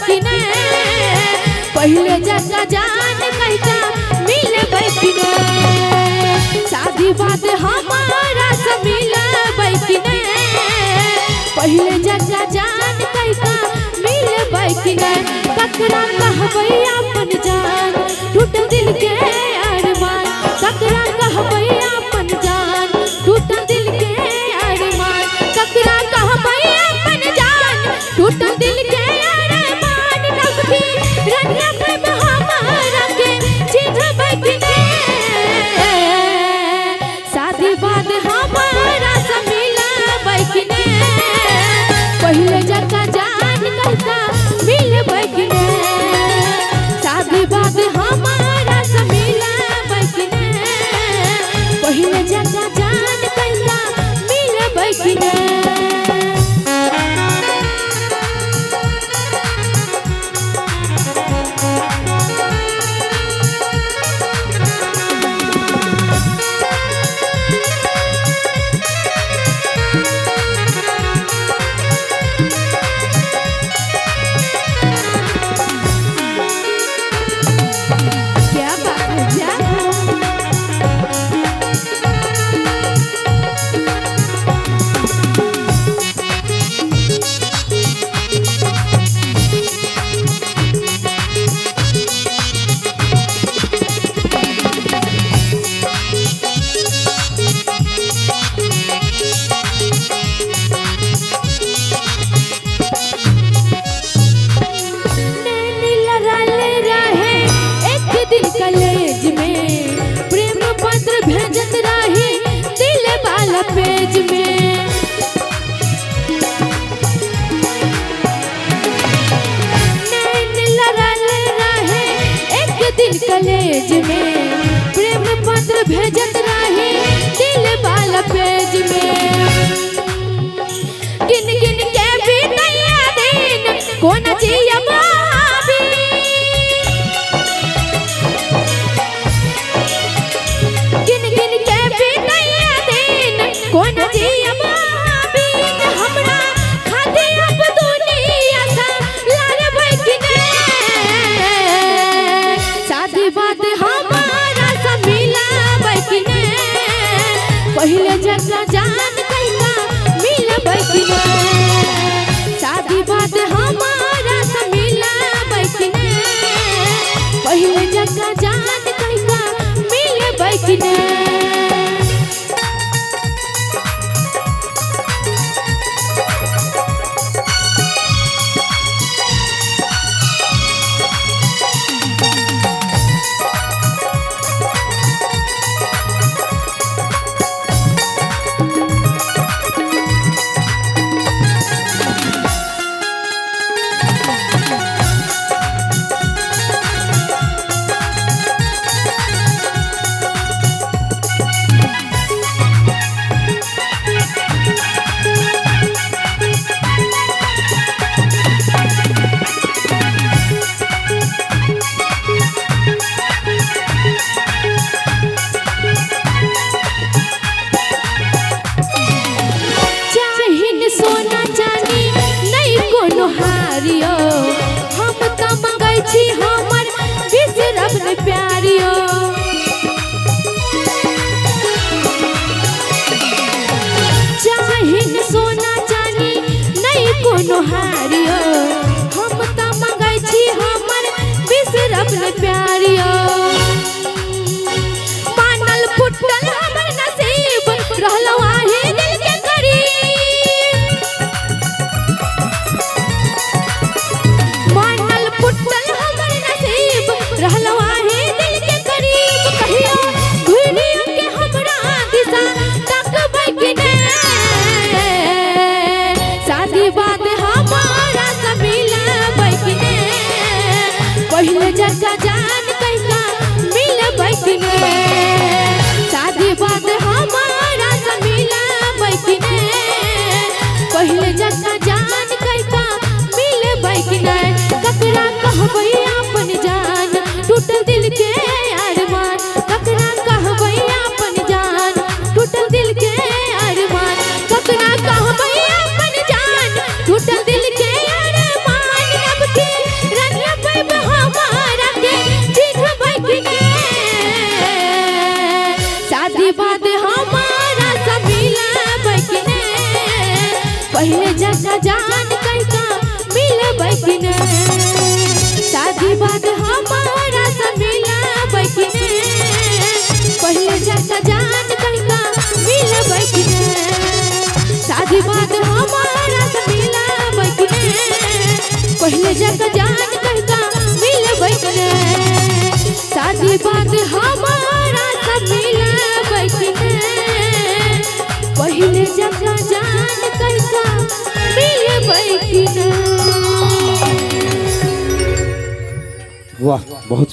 कि नहीं, पहले जगह जान कहता मिलबै कि नहीं, शादी बाद हमारा से मिलबै कि नहीं, पहले जगह जान कहता मिलबै कि नहीं, ककरा कहबै अपन जान टूटल दिल के अरमान, ककरा कहबै अपन जान टूटल दिल के अरमान, ककरा कहबै अपन जान टूटल दिल के अरमान, नगदी रंगिया प्रेम हमारा के चिन्हबै कि नहीं, शादी बाद हमारा से मिलबै कि नहीं, पहले जगह जान कहता मिलबै कि नहीं, शादी बाद हमारा से मिलबै कि नहीं, पहले जगह जान कहता मिलबै कि नहीं। क्या बात है क्या? नैनी लड़ाले रहे एक दिन कॉलेज में, प्रेम पत्र भेजत रही दिल वाला पेज में, नैनी लड़ाले रहे एक दिन कॉलेज में, प्रेम पत्र भेजत रही दिल वाला पेज में, गिन गिन के बीतैया दिन कौन जिया भाभी, गिन गिन के बीतैया दिन कौन जिया भाभी, हमरा खाते अब दुनिया सा लड़बै कि नहीं, शादी बाद हमारा से मिलबै कि नहीं, पहले जगह जान कहता मिलबै कि नहीं, शादी बाद हमारा से मिलबै कि नहीं, पहले जगह जान कहता मिलबै कि नहीं। चाहिन सोना चांदी नहीं कोनो हारियो, पहले जगह जान कैसा मिलबै कि नहीं शादी बाद हमारा से मिलबै कि नहीं पहले जगह जान कैसा मिलबै कि नहीं शादी बाद हमारा से मिलबै कि नहीं पहले जगह जान कैसा मिलबै कि नहीं शादी बाद हमारा से मिलबै कि नहीं पहले जगह जान कैसा मिलबै कि नहीं। वाह बहुत